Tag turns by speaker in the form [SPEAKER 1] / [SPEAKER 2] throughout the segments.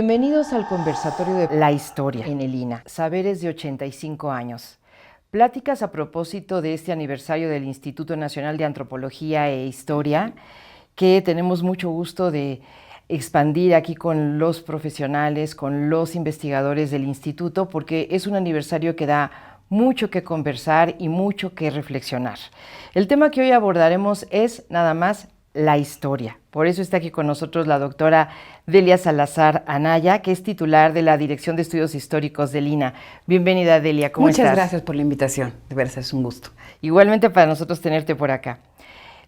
[SPEAKER 1] Bienvenidos al conversatorio de la historia en el INA, Saberes de 85 años. Pláticas a propósito de este aniversario del Instituto Nacional de Antropología e Historia, que tenemos mucho gusto de expandir aquí con los profesionales, con los investigadores del instituto, porque es un aniversario que da mucho que conversar y mucho que reflexionar. El tema que hoy abordaremos es nada más la historia. Por eso está aquí con nosotros la doctora Delia Salazar Anaya, que es titular de la Dirección de Estudios Históricos del INA. Bienvenida, Delia, ¿cómo estás?
[SPEAKER 2] Muchas gracias por la invitación, de veras es un gusto.
[SPEAKER 1] Igualmente para nosotros tenerte por acá.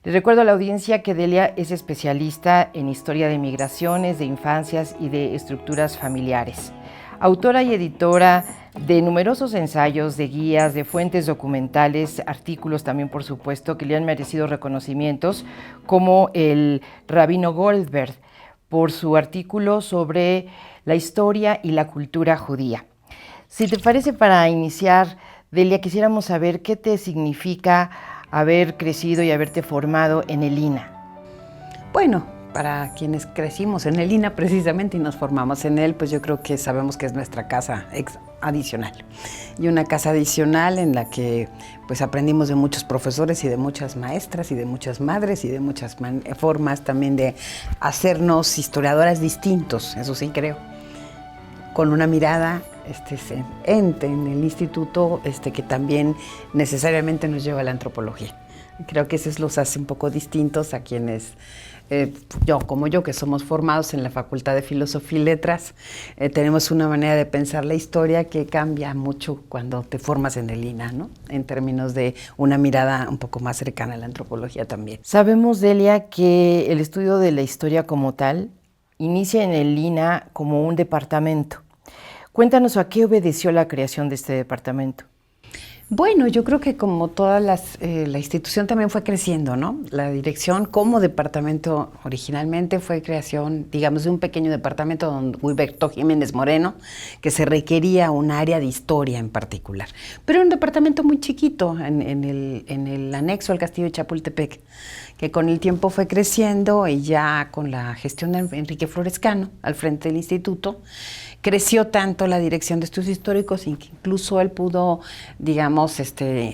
[SPEAKER 1] Les recuerdo a la audiencia que Delia es especialista en historia de migraciones, de infancias y de estructuras familiares. Autora y editora de numerosos ensayos, de guías, de fuentes documentales, artículos también, por supuesto, que le han merecido reconocimientos, como el Rabino Goldberg, por su artículo sobre la historia y la cultura judía. Si te parece, para iniciar, Delia, quisiéramos saber qué te significa haber crecido y haberte formado en el INA.
[SPEAKER 2] Bueno, para quienes crecimos en el INA precisamente y nos formamos en él, pues yo creo que sabemos que es nuestra casa adicional. Y una casa adicional en la que pues aprendimos de muchos profesores y de muchas maestras y de muchas madres y de muchas formas también de hacernos historiadoras distintos, eso sí creo, con una mirada en el instituto que también necesariamente nos lleva a la antropología. Creo que eso los hace un poco distintos a quienes, como yo, que somos formados en la Facultad de Filosofía y Letras, tenemos una manera de pensar la historia que cambia mucho cuando te formas en el INA, ¿no? En términos de una mirada un poco más cercana a la antropología también.
[SPEAKER 1] Sabemos, Delia, que el estudio de la historia como tal inicia en el INA como un departamento. Cuéntanos a qué obedeció la creación de este departamento.
[SPEAKER 2] Bueno, yo creo que como todas la institución también fue creciendo, ¿no? La dirección como departamento originalmente fue creación, digamos, de un pequeño departamento don Huberto Jiménez Moreno, que se requería un área de historia en particular. Pero un departamento muy chiquito en el anexo al Castillo de Chapultepec, que con el tiempo fue creciendo y ya con la gestión de Enrique Flores Cano al frente del instituto, creció tanto la Dirección de Estudios Históricos, incluso él pudo, digamos,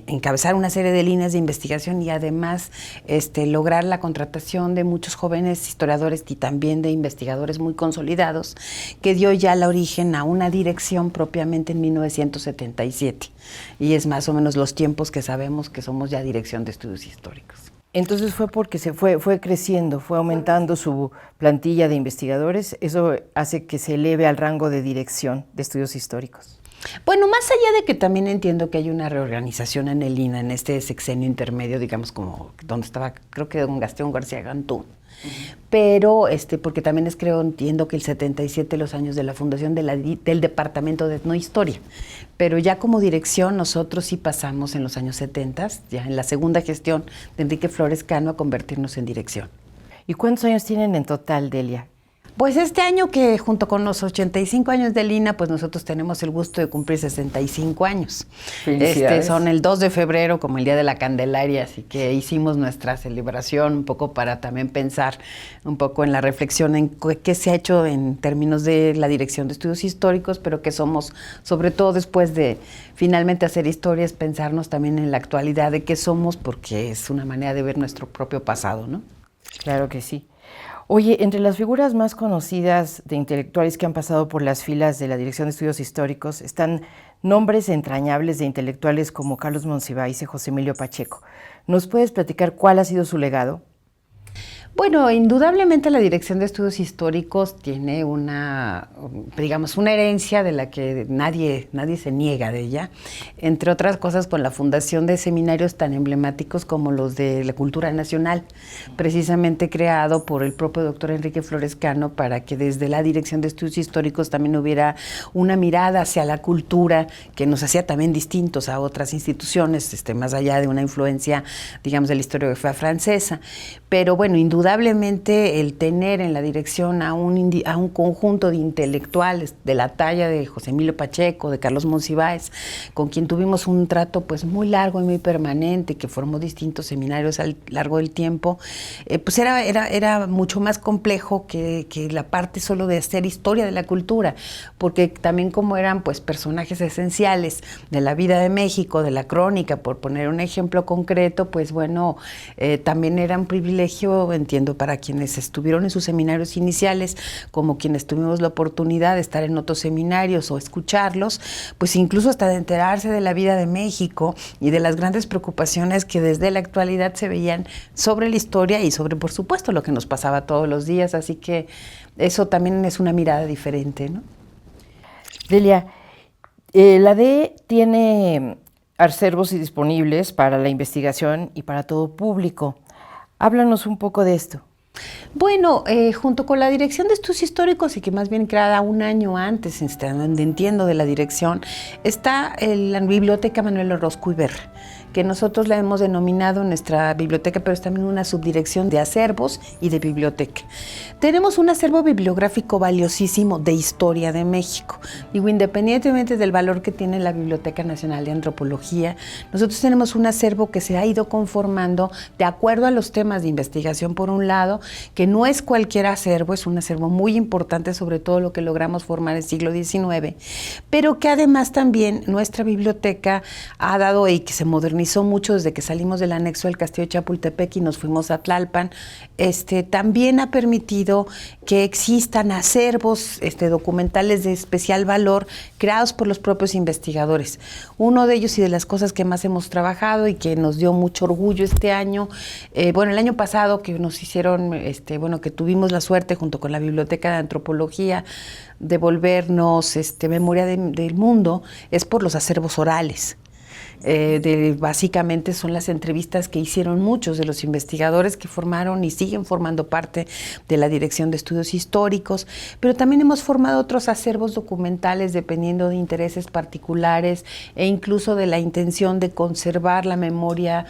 [SPEAKER 2] encabezar una serie de líneas de investigación y además lograr la contratación de muchos jóvenes historiadores y también de investigadores muy consolidados, que dio ya el origen a una dirección propiamente en 1977. Y es más o menos los tiempos que sabemos que somos ya Dirección de Estudios Históricos.
[SPEAKER 1] Entonces fue porque se fue creciendo, fue aumentando su plantilla de investigadores, eso hace que se eleve al rango de dirección de estudios históricos.
[SPEAKER 2] Bueno, más allá de que también entiendo que hay una reorganización en el INA, en este sexenio intermedio, digamos, como donde estaba, creo que don Gastón García Gantú, pero porque también entiendo que el 77, los años de la fundación del Departamento de Etnohistoria, pero ya como dirección nosotros sí pasamos en los años 70, ya en la segunda gestión de Enrique Flores Cano, a convertirnos en dirección.
[SPEAKER 1] ¿Y cuántos años tienen en total, Delia?
[SPEAKER 2] Pues este año, que junto con los 85 años del INA, pues nosotros tenemos el gusto de cumplir 65 años.
[SPEAKER 1] Felicidades.
[SPEAKER 2] Son el 2 de febrero, como el Día de la Candelaria, así que hicimos nuestra celebración un poco para también pensar un poco en la reflexión en qué se ha hecho en términos de la Dirección de Estudios Históricos, pero que somos, sobre todo después de finalmente hacer historias, pensarnos también en la actualidad de qué somos, porque es una manera de ver nuestro propio pasado, ¿no?
[SPEAKER 1] Claro que sí. Oye, entre las figuras más conocidas de intelectuales que han pasado por las filas de la Dirección de Estudios Históricos están nombres entrañables de intelectuales como Carlos Monsiváis y José Emilio Pacheco. ¿Nos puedes platicar cuál ha sido su legado?
[SPEAKER 2] Bueno, indudablemente la Dirección de Estudios Históricos tiene una herencia de la que nadie se niega de ella, entre otras cosas con la fundación de seminarios tan emblemáticos como los de la Cultura Nacional, precisamente creado por el propio doctor Enrique Flores Cano para que desde la Dirección de Estudios Históricos también hubiera una mirada hacia la cultura que nos hacía también distintos a otras instituciones, más allá de una influencia, digamos, de la historiografía francesa. Pero bueno, indudablemente indudablemente el tener en la dirección a un conjunto de intelectuales de la talla de José Emilio Pacheco, de Carlos Monsiváis, con quien tuvimos un trato pues muy largo y muy permanente, que formó distintos seminarios a lo largo del tiempo, pues era mucho más complejo que la parte solo de hacer historia de la cultura, porque también como eran pues personajes esenciales de la vida de México, de la crónica, por poner un ejemplo concreto, pues bueno, también era un privilegio, entiendo, para quienes estuvieron en sus seminarios iniciales, como quienes tuvimos la oportunidad de estar en otros seminarios o escucharlos, pues incluso hasta de enterarse de la vida de México y de las grandes preocupaciones que desde la actualidad se veían sobre la historia y sobre, por supuesto, lo que nos pasaba todos los días, así que eso también es una mirada diferente, ¿no?
[SPEAKER 1] Delia, la DE tiene acervos disponibles para la investigación y para todo público. Háblanos un poco de esto.
[SPEAKER 2] Bueno, junto con la Dirección de Estudios Históricos, y que más bien creada un año antes, donde entiendo de la dirección, está la Biblioteca Manuel Orozco Iber, que nosotros la hemos denominado nuestra biblioteca, pero es también una subdirección de acervos y de biblioteca. Tenemos un acervo bibliográfico valiosísimo de historia de México. Digo, independientemente del valor que tiene la Biblioteca Nacional de Antropología, nosotros tenemos un acervo que se ha ido conformando de acuerdo a los temas de investigación, por un lado, que no es cualquier acervo, es un acervo muy importante, sobre todo lo que logramos formar en el siglo XIX, pero que además también nuestra biblioteca ha dado y que se modernizó mucho desde que salimos del anexo del Castillo de Chapultepec y nos fuimos a Tlalpan, también ha permitido que existan acervos documentales de especial valor creados por los propios investigadores. Uno de ellos y de las cosas que más hemos trabajado y que nos dio mucho orgullo este año, el año pasado que nos hicieron, que tuvimos la suerte junto con la Biblioteca de Antropología de volvernos Memoria del Mundo, es por los acervos orales. Básicamente son las entrevistas que hicieron muchos de los investigadores que formaron y siguen formando parte de la Dirección de Estudios Históricos, pero también hemos formado otros acervos documentales dependiendo de intereses particulares e incluso de la intención de conservar la memoria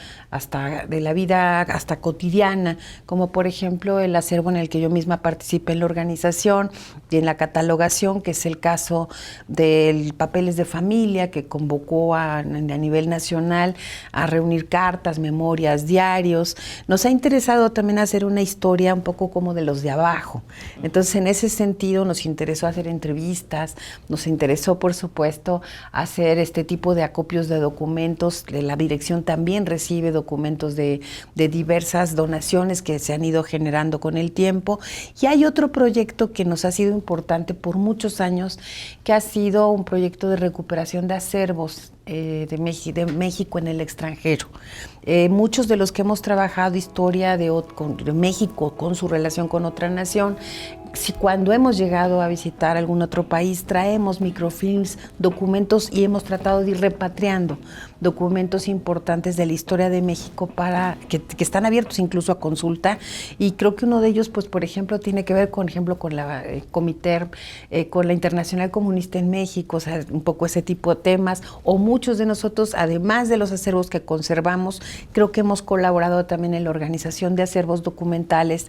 [SPEAKER 2] de la vida hasta cotidiana, como por ejemplo el acervo en el que yo misma participé en la organización y en la catalogación, que es el caso del Papeles de Familia, que convocó a nivel nacional a reunir cartas, memorias, diarios. Nos ha interesado también hacer una historia un poco como de los de abajo. Entonces, en ese sentido nos interesó hacer entrevistas, nos interesó, por supuesto, hacer este tipo de acopios de documentos. La dirección también recibe documentos de diversas donaciones que se han ido generando con el tiempo. Y hay otro proyecto que nos ha sido importante por muchos años, que ha sido un proyecto de recuperación de acervos de México en el extranjero. Muchos de los que hemos trabajado historia de México con su relación con otra nación, si cuando hemos llegado a visitar algún otro país traemos microfilms, documentos, y hemos tratado de ir repatriando documentos importantes de la historia de México para que están abiertos incluso a consulta, y creo que uno de ellos, pues por ejemplo, tiene que ver con la Comiter, con la Internacional Comunista en México, o sea, un poco ese tipo de temas, o muchos de nosotros, además de los acervos que conservamos, creo que hemos colaborado también en la organización de acervos documentales,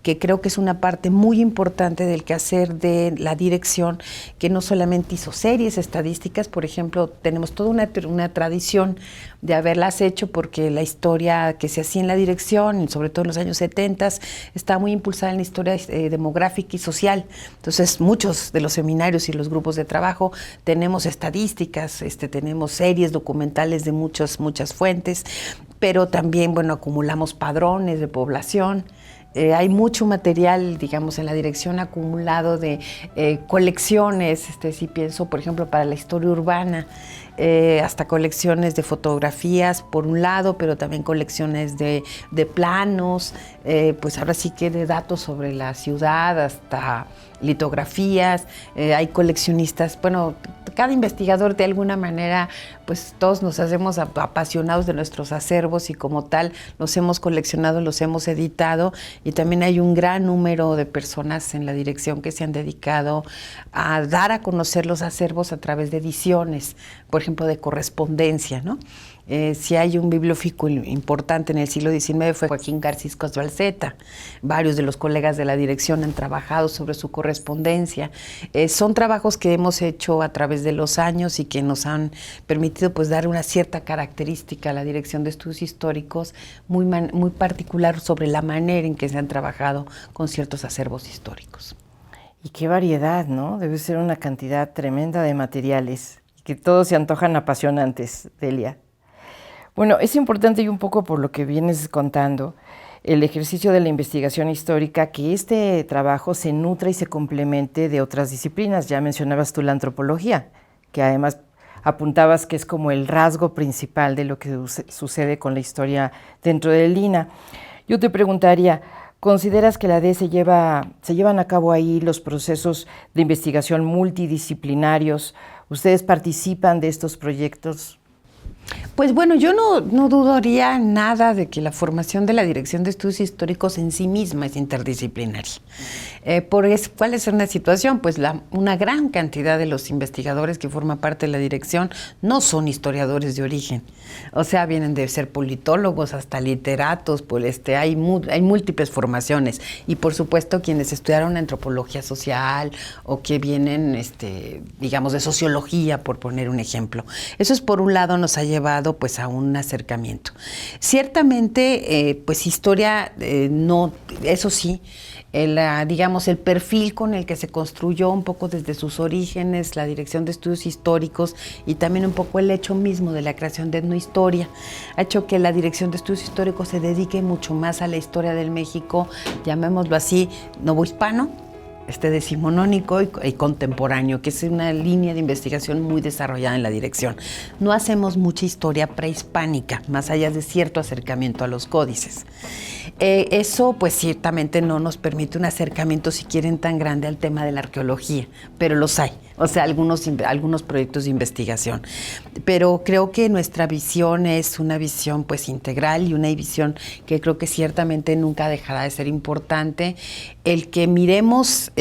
[SPEAKER 2] que creo que es una parte muy importante del quehacer de la dirección, que no solamente hizo series estadísticas, por ejemplo, tenemos toda una tradición de haberlas hecho, porque la historia que se hacía en la dirección, sobre todo en los años 70, está muy impulsada en la historia demográfica y social. Entonces, muchos de los seminarios y los grupos de trabajo tenemos estadísticas, tenemos series documentales de muchas fuentes, pero también, acumulamos padrones de población. Hay mucho material, digamos, en la dirección acumulado de colecciones, si pienso, por ejemplo, para la historia urbana, hasta colecciones de fotografías, por un lado, pero también colecciones de planos, pues ahora sí que de datos sobre la ciudad, hasta litografías, hay coleccionistas, cada investigador de alguna manera, pues todos nos hacemos apasionados de nuestros acervos y como tal los hemos coleccionado, los hemos editado, y también hay un gran número de personas en la dirección que se han dedicado a dar a conocer los acervos a través de ediciones, por ejemplo, de correspondencia, ¿no? Si hay un bibliófilo importante en el siglo XIX fue Joaquín Garcís Balseta. Varios de los colegas de la dirección han trabajado sobre su correspondencia. Son trabajos que hemos hecho a través de los años y que nos han permitido pues dar una cierta característica a la Dirección de Estudios Históricos muy particular sobre la manera en que se han trabajado con ciertos acervos históricos.
[SPEAKER 1] Y qué variedad, ¿no? Debe ser una cantidad tremenda de materiales, que todos se antojan apasionantes, Delia. Bueno, es importante y un poco por lo que vienes contando, el ejercicio de la investigación histórica, que este trabajo se nutra y se complemente de otras disciplinas. Ya mencionabas tú la antropología, que además apuntabas que es como el rasgo principal de lo que sucede con la historia dentro del INAH. Yo te preguntaría, ¿consideras que la DE se llevan a cabo ahí los procesos de investigación multidisciplinarios? ¿Ustedes participan de estos proyectos?
[SPEAKER 2] Pues bueno, yo no dudaría nada de que la formación de la Dirección de Estudios Históricos en sí misma es interdisciplinaria. ¿Cuál es una situación? Pues una gran cantidad de los investigadores que forman parte de la dirección no son historiadores de origen. O sea, vienen de ser politólogos hasta literatos, pues hay múltiples formaciones. Y por supuesto quienes estudiaron antropología social o que vienen, digamos, de sociología, por poner un ejemplo. Eso es por un lado, nos ha llevado pues a un acercamiento. Ciertamente, pues historia, no, eso sí, digamos, el perfil con el que se construyó un poco desde sus orígenes la Dirección de Estudios Históricos y también un poco el hecho mismo de la creación de Etnohistoria ha hecho que la Dirección de Estudios Históricos se dedique mucho más a la historia del México, llamémoslo así, novohispano, decimonónico y contemporáneo, que es una línea de investigación muy desarrollada en la dirección. No hacemos mucha historia prehispánica, más allá de cierto acercamiento a los códices. Eso pues ciertamente no nos permite un acercamiento, si quieren, tan grande al tema de la arqueología, pero los hay, o sea, algunos proyectos de investigación. Pero creo que nuestra visión es una visión pues integral y una visión que creo que ciertamente nunca dejará de ser importante. El que miremos,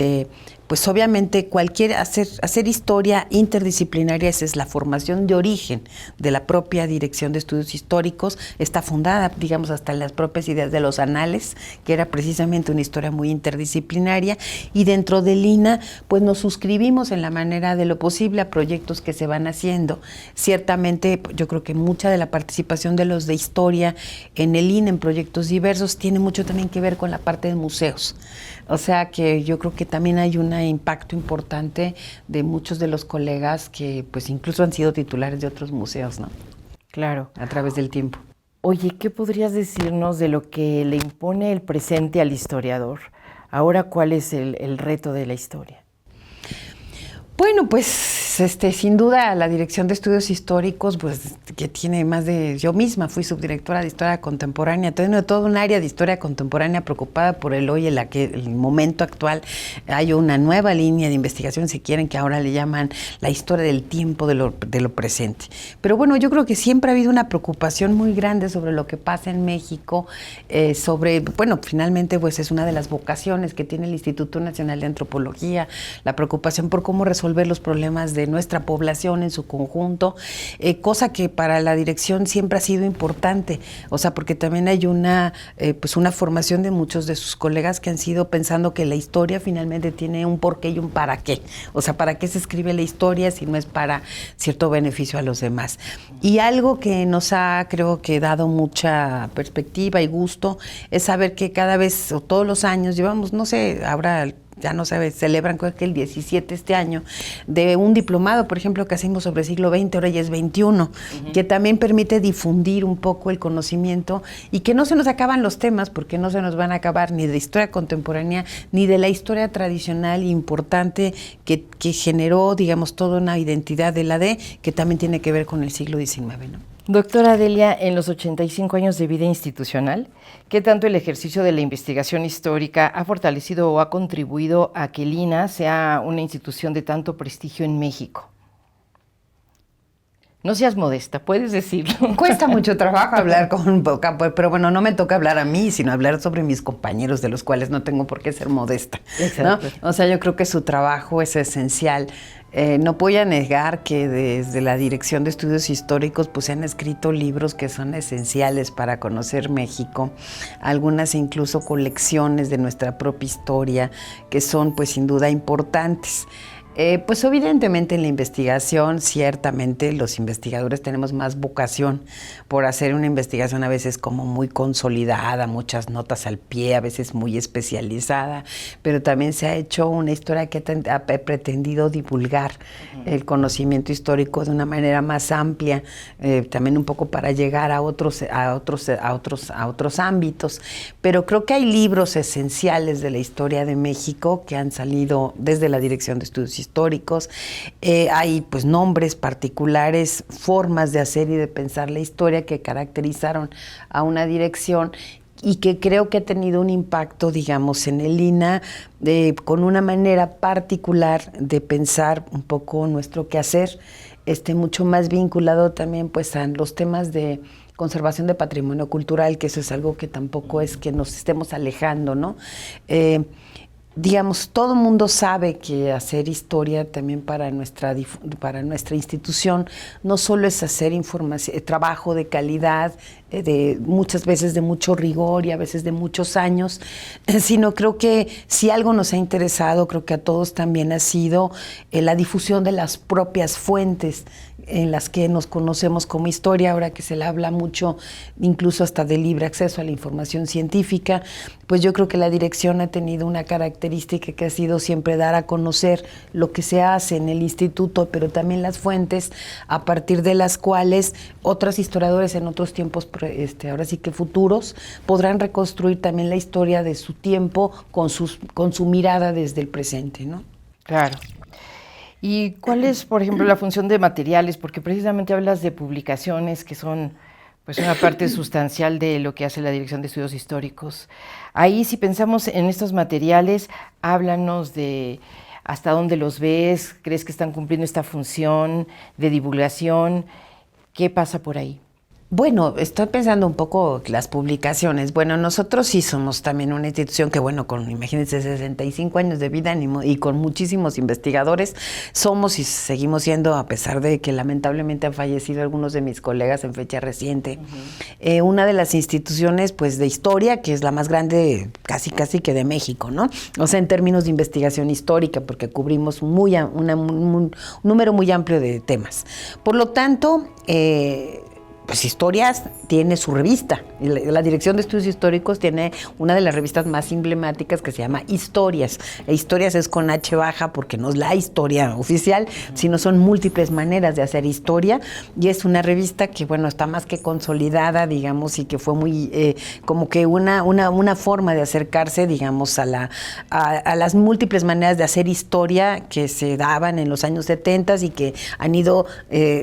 [SPEAKER 2] pues obviamente hacer historia interdisciplinaria, esa es la formación de origen de la propia Dirección de Estudios Históricos, está fundada, digamos, hasta en las propias ideas de los anales, que era precisamente una historia muy interdisciplinaria, y dentro del INAH, pues nos suscribimos en la manera de lo posible a proyectos que se van haciendo. Ciertamente, yo creo que mucha de la participación de los de historia en el INAH, en proyectos diversos, tiene mucho también que ver con la parte de museos. O sea que yo creo que también hay un impacto importante de muchos de los colegas que pues incluso han sido titulares de otros museos, ¿no?
[SPEAKER 1] Claro.
[SPEAKER 2] A través del tiempo.
[SPEAKER 1] Oye, ¿qué podrías decirnos de lo que le impone el presente al historiador? Ahora, ¿cuál es el reto de la historia?
[SPEAKER 2] Bueno, pues sin duda la Dirección de Estudios Históricos, pues que tiene yo misma fui subdirectora de Historia Contemporánea, tengo todo un área de Historia Contemporánea preocupada por el hoy, el momento actual. Hay una nueva línea de investigación, si quieren, que ahora le llaman la historia del tiempo de lo presente. Pero bueno, yo creo que siempre ha habido una preocupación muy grande sobre lo que pasa en México, finalmente pues es una de las vocaciones que tiene el Instituto Nacional de Antropología, la preocupación por cómo resolver los problemas de nuestra población en su conjunto, cosa que para la dirección siempre ha sido importante, o sea, porque también hay una formación de muchos de sus colegas que han sido pensando que la historia finalmente tiene un porqué y un para qué, o sea, ¿para qué se escribe la historia si no es para cierto beneficio a los demás? Y algo que nos ha, creo que, dado mucha perspectiva y gusto es saber que cada vez o todos los años llevamos, no sé, ahora ya no sabes, celebran creo que el 17 este año, de un diplomado, por ejemplo, que hacemos sobre siglo XX, ahora ya es XXI, que también permite difundir un poco el conocimiento y que no se nos acaban los temas, porque no se nos van a acabar ni de historia contemporánea, ni de la historia tradicional e importante que generó, digamos, toda una identidad de la D, que también tiene que ver con el siglo XIX, ¿no?
[SPEAKER 1] Doctora Delia, en los 85 años de vida institucional, ¿qué tanto el ejercicio de la investigación histórica ha fortalecido o ha contribuido a que el INAH sea una institución de tanto prestigio en México? No seas modesta, puedes decirlo.
[SPEAKER 2] Cuesta mucho trabajo hablar con boca, pero bueno, no me toca hablar a mí, sino hablar sobre mis compañeros, de los cuales no tengo por qué ser modesta, ¿no? O sea, yo creo que su trabajo es esencial. No voy a negar que desde la Dirección de Estudios Históricos pues se han escrito libros que son esenciales para conocer México, algunas incluso colecciones de nuestra propia historia que son pues sin duda importantes. Pues evidentemente en la investigación, ciertamente los investigadores tenemos más vocación por hacer una investigación a veces como muy consolidada, muchas notas al pie, a veces muy especializada, pero también se ha hecho una historia que ha pretendido divulgar el conocimiento histórico de una manera más amplia, también un poco para llegar a otros ámbitos, pero creo que hay libros esenciales de la historia de México que han salido desde la Dirección de Estudios Históricos. Hay pues nombres particulares, formas de hacer y de pensar la historia que caracterizaron a una dirección y que creo que ha tenido un impacto, digamos, en el INAH, con una manera particular de pensar un poco nuestro quehacer, mucho más vinculado también pues a los temas de conservación de patrimonio cultural, que eso es algo que tampoco es que nos estemos alejando, ¿no? Digamos, todo el mundo sabe que hacer historia también para nuestra institución no solo es hacer trabajo de calidad, muchas veces de mucho rigor y a veces de muchos años, sino creo que si algo nos ha interesado, creo que a todos también ha sido la difusión de las propias fuentes en las que nos conocemos como historia, ahora que se le habla mucho, incluso hasta de libre acceso a la información científica, pues yo creo que la dirección ha tenido una característica que ha sido siempre dar a conocer lo que se hace en el instituto, pero también las fuentes a partir de las cuales otros historiadores en otros tiempos, ahora sí que futuros, podrán reconstruir también la historia de su tiempo con su mirada desde el presente, ¿no?
[SPEAKER 1] Claro. ¿Y cuál es, por ejemplo, la función de materiales? Porque precisamente hablas de publicaciones que son pues una parte sustancial de lo que hace la Dirección de Estudios Históricos. Ahí, si pensamos en estos materiales, háblanos de hasta dónde los ves, ¿crees que están cumpliendo esta función de divulgación? ¿Qué pasa por ahí?
[SPEAKER 2] Bueno, estoy pensando un poco las publicaciones. Bueno, nosotros sí somos también una institución que, bueno, imagínense, 65 años de vida y con muchísimos investigadores, somos y seguimos siendo, a pesar de que lamentablemente han fallecido algunos de mis colegas en fecha reciente, una de las instituciones, pues, de historia, que es la más grande casi que de México, ¿no? O sea, en términos de investigación histórica, porque cubrimos un número muy amplio de temas. Por lo tanto, pues Historias tiene su revista. La Dirección de Estudios Históricos tiene una de las revistas más emblemáticas que se llama Historias. Historias es con H baja porque no es la historia oficial, sino son múltiples maneras de hacer historia, y es una revista que, bueno, está más que consolidada, digamos, y que fue muy como que una forma de acercarse, digamos, a las múltiples maneras de hacer historia que se daban en los años 70 y que han ido,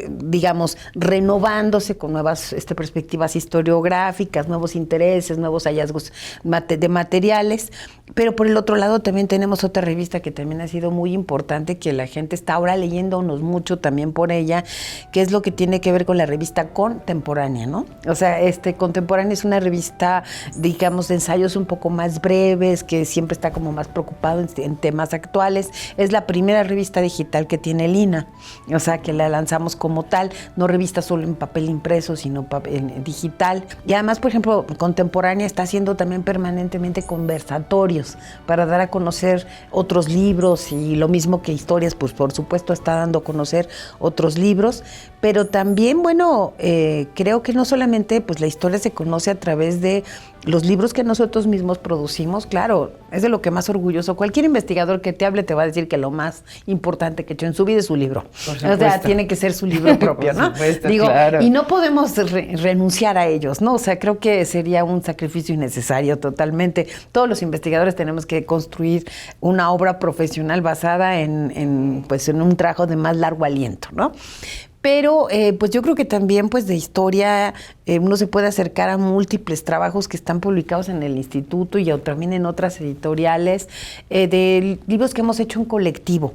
[SPEAKER 2] digamos, renovándose con nuevas perspectivas historiográficas, nuevos intereses, nuevos hallazgos de materiales. Pero por el otro lado también tenemos otra revista que también ha sido muy importante, que la gente está ahora leyéndonos mucho también por ella, que es lo que tiene que ver con la revista Contemporánea, ¿no? O sea, Contemporánea es una revista, digamos, de ensayos un poco más breves, que siempre está como más preocupado en temas actuales. Es la primera revista digital que tiene el INAH, o sea, que la lanzamos como tal, no revista solo en papel impreso, sino papel digital. Y además, por ejemplo, Contemporánea está haciendo también permanentemente conversatorios para dar a conocer otros libros, y lo mismo que Historias, pues por supuesto está dando a conocer otros libros, pero también, bueno, creo que no solamente pues la historia se conoce a través de los libros que nosotros mismos producimos. Claro, es de lo que más orgulloso. Cualquier investigador que te hable te va a decir que lo más importante que ha hecho en su vida es su libro. O sea, tiene que ser su libro propio, ¿no? Digo, claro. Y no podemos renunciar a ellos, ¿no? O sea, creo que sería un sacrificio innecesario totalmente. Todos los investigadores tenemos que construir una obra profesional basada en un trabajo de más largo aliento, ¿no? Pero pues yo creo que también pues de historia uno se puede acercar a múltiples trabajos que están publicados en el instituto y también en otras editoriales, de libros que hemos hecho en colectivo.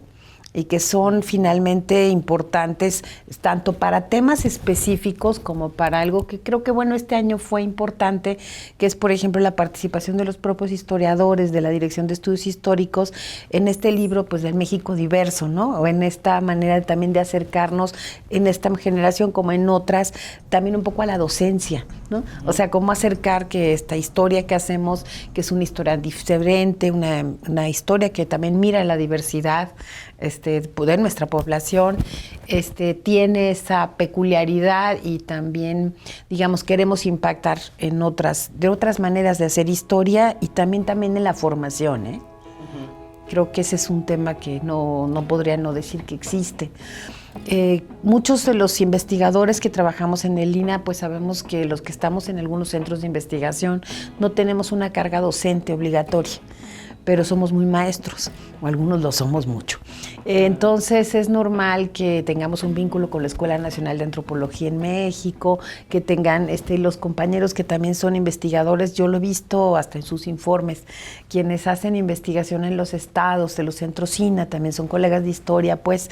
[SPEAKER 2] y que son finalmente importantes tanto para temas específicos como para algo que creo que, bueno, este año fue importante, que es, por ejemplo, la participación de los propios historiadores de la Dirección de Estudios Históricos en este libro, pues, del México diverso, ¿no? O en esta manera también de acercarnos en esta generación como en otras, también un poco a la docencia, ¿no? O sea, cómo acercar que esta historia que hacemos, que es una historia diferente, una historia que también mira la diversidad de nuestra población, tiene esa peculiaridad y también, digamos, queremos impactar en de otras maneras de hacer historia y también en la formación, ¿eh? Creo que ese es un tema que no podría no decir que existe. Muchos de los investigadores que trabajamos en el INAH, pues sabemos que los que estamos en algunos centros de investigación no tenemos una carga docente obligatoria, pero somos muy maestros, o algunos lo somos mucho. Entonces es normal que tengamos un vínculo con la Escuela Nacional de Antropología en México, que tengan los compañeros que también son investigadores, yo lo he visto hasta en sus informes, quienes hacen investigación en los estados, de los centros INAH, también son colegas de historia, pues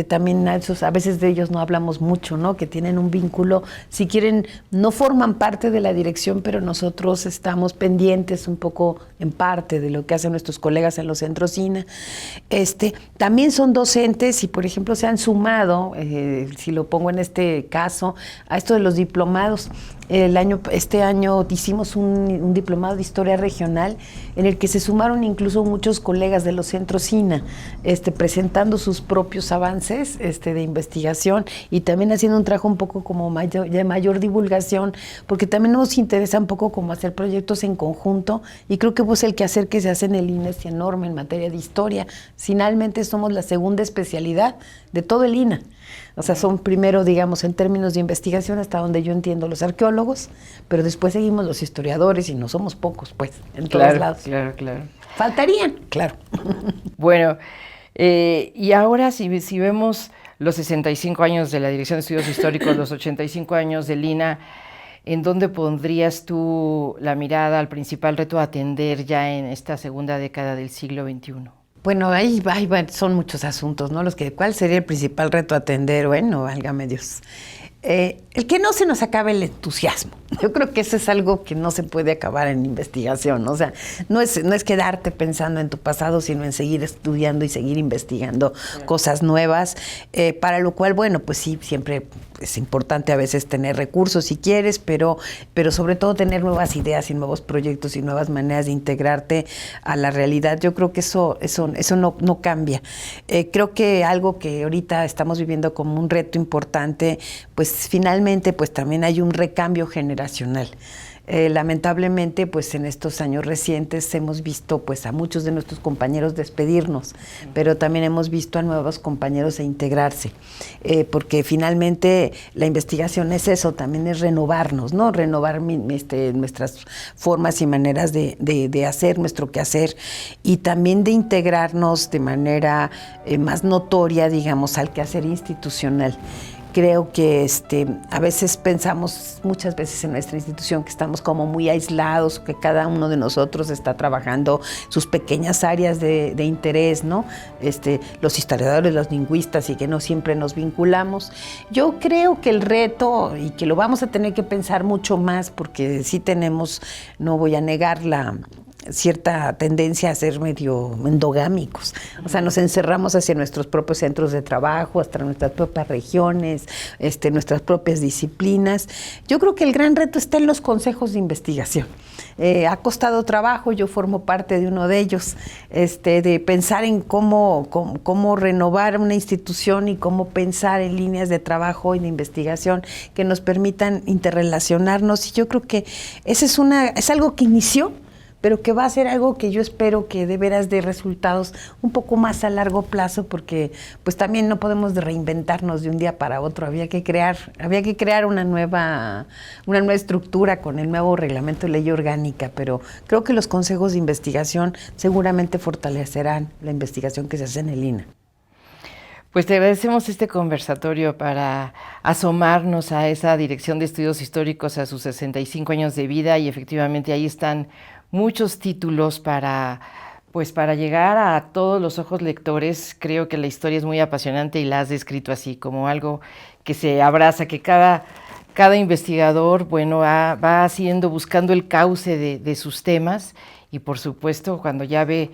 [SPEAKER 2] también a veces de ellos no hablamos mucho, ¿no? Que tienen un vínculo, si quieren, no forman parte de la dirección, pero nosotros estamos pendientes un poco en parte de lo que hacen nuestros colegas en los centros INAH. También son docentes y, por ejemplo, se han sumado, si lo pongo en este caso, a esto de los diplomados. Este año hicimos un diplomado de historia regional en el que se sumaron incluso muchos colegas de los centros INAH, presentando sus propios avances de investigación y también haciendo un trabajo un poco como de mayor divulgación, porque también nos interesa un poco como hacer proyectos en conjunto y creo que pues el quehacer que se hace en el INAH es enorme en materia de historia. Finalmente somos la segunda especialidad de todo el INAH. O sea, son primero, digamos, en términos de investigación, hasta donde yo entiendo, los arqueólogos, pero después seguimos los historiadores y no somos pocos, pues, en todos lados.
[SPEAKER 1] Claro.
[SPEAKER 2] Faltarían, claro.
[SPEAKER 1] Bueno, y ahora si vemos los 65 años de la Dirección de Estudios Históricos, los 85 años del INAH, ¿en dónde pondrías tú la mirada al principal reto a atender ya en esta segunda década del siglo XXI?
[SPEAKER 2] Bueno, ahí son muchos asuntos, ¿no? ¿Cuál sería el principal reto a atender? Bueno, válgame Dios. El que no se nos acabe el entusiasmo. Yo creo que eso es algo que no se puede acabar en investigación, ¿no? O sea, no es quedarte pensando en tu pasado, sino en seguir estudiando y seguir investigando cosas nuevas, para lo cual, bueno, pues sí, siempre es importante a veces tener recursos si quieres, pero sobre todo tener nuevas ideas y nuevos proyectos y nuevas maneras de integrarte a la realidad. Yo creo que eso no cambia. Creo que algo que ahorita estamos viviendo como un reto importante, pues finalmente pues también hay un recambio generacional. Lamentablemente, pues en estos años recientes hemos visto pues a muchos de nuestros compañeros despedirnos, pero también hemos visto a nuevos compañeros a integrarse, porque finalmente la investigación es eso, también es renovarnos, ¿no? Renovar nuestras formas y maneras de hacer nuestro quehacer y también de integrarnos de manera más notoria, digamos, al quehacer institucional. Creo que a veces pensamos, muchas veces en nuestra institución, que estamos como muy aislados, que cada uno de nosotros está trabajando sus pequeñas áreas de interés, ¿no? Los historiadores, los lingüistas, y que no siempre nos vinculamos. Yo creo que el reto, y que lo vamos a tener que pensar mucho más, porque sí tenemos, no voy a negar cierta tendencia a ser medio endogámicos. O sea, nos encerramos hacia nuestros propios centros de trabajo, hasta nuestras propias regiones, nuestras propias disciplinas. Yo creo que el gran reto está en los consejos de investigación. Ha costado trabajo, yo formo parte de uno de ellos, de pensar en cómo renovar una institución y cómo pensar en líneas de trabajo y de investigación que nos permitan interrelacionarnos. Y yo creo que ese es algo que inició, pero que va a ser algo que yo espero que de veras dé resultados un poco más a largo plazo, porque pues también no podemos reinventarnos de un día para otro. Había que crear una nueva estructura con el nuevo reglamento de ley orgánica, pero creo que los consejos de investigación seguramente fortalecerán la investigación que se hace en el INAH.
[SPEAKER 1] Pues te agradecemos este conversatorio para asomarnos a esa Dirección de Estudios Históricos, a sus 65 años de vida, y efectivamente ahí están muchos títulos para Pues para llegar a todos los ojos lectores, creo que la historia es muy apasionante y la has descrito así, como algo que se abraza, que cada investigador, bueno, va haciendo, buscando el cauce de sus temas, y por supuesto, cuando ya ve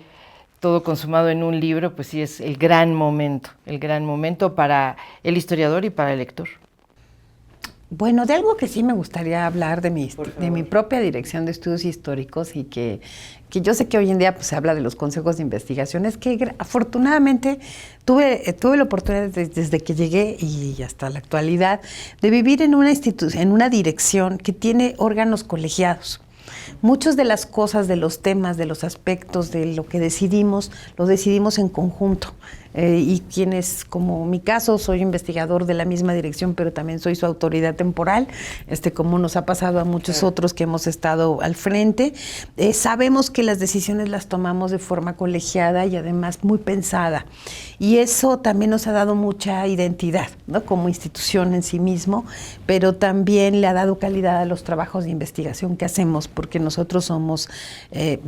[SPEAKER 1] todo consumado en un libro, pues sí es el gran momento para el historiador y para el lector.
[SPEAKER 2] Bueno, de algo que sí me gustaría hablar de mi propia dirección de estudios históricos, y que yo sé que hoy en día pues, se habla de los consejos de investigación, es que afortunadamente tuve la oportunidad desde que llegué y hasta la actualidad de vivir en una dirección que tiene órganos colegiados. Muchas de las cosas, de los temas, de los aspectos, de lo que decidimos, lo decidimos en conjunto. Y quienes, como mi caso, soy investigador de la misma dirección, pero también soy su autoridad temporal, como nos ha pasado a muchos otros que hemos estado al frente, sabemos que las decisiones las tomamos de forma colegiada y además muy pensada. Y eso también nos ha dado mucha identidad, ¿no? Como institución en sí mismo, pero también le ha dado calidad a los trabajos de investigación que hacemos, porque nosotros somos,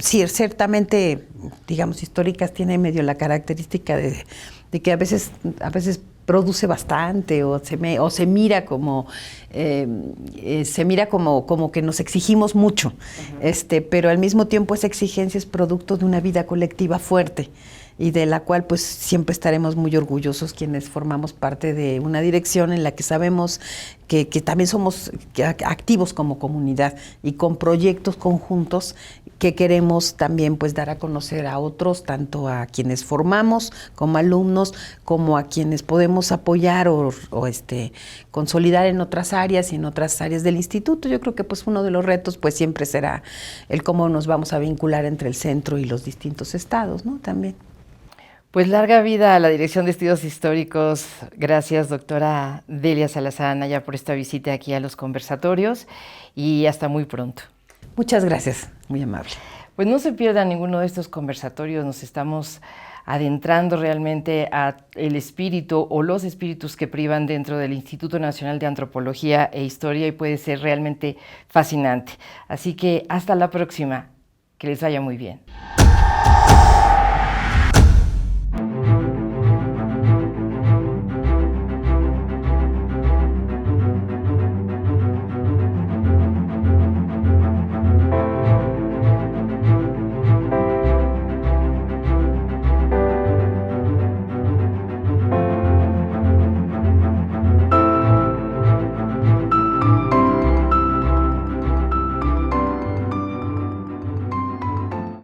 [SPEAKER 2] ciertamente, digamos, históricas, tiene medio la característica de que a veces produce bastante o se mira como que nos exigimos mucho, pero al mismo tiempo esa exigencia es producto de una vida colectiva fuerte y de la cual pues siempre estaremos muy orgullosos quienes formamos parte de una dirección en la que sabemos que también somos activos como comunidad y con proyectos conjuntos que queremos también pues dar a conocer a otros, tanto a quienes formamos como alumnos, como a quienes podemos apoyar o consolidar en otras áreas y en otras áreas del instituto. Yo creo que pues uno de los retos pues siempre será el cómo nos vamos a vincular entre el centro y los distintos estados, ¿no? También.
[SPEAKER 1] Pues larga vida a la Dirección de Estudios Históricos. Gracias, doctora Delia Salazar Anaya, por esta visita aquí a los conversatorios, y hasta muy pronto.
[SPEAKER 2] Muchas gracias, muy amable.
[SPEAKER 1] Pues no se pierdan ninguno de estos conversatorios, nos estamos adentrando realmente a el espíritu o los espíritus que privan dentro del Instituto Nacional de Antropología e Historia, y puede ser realmente fascinante. Así que hasta la próxima, que les vaya muy bien.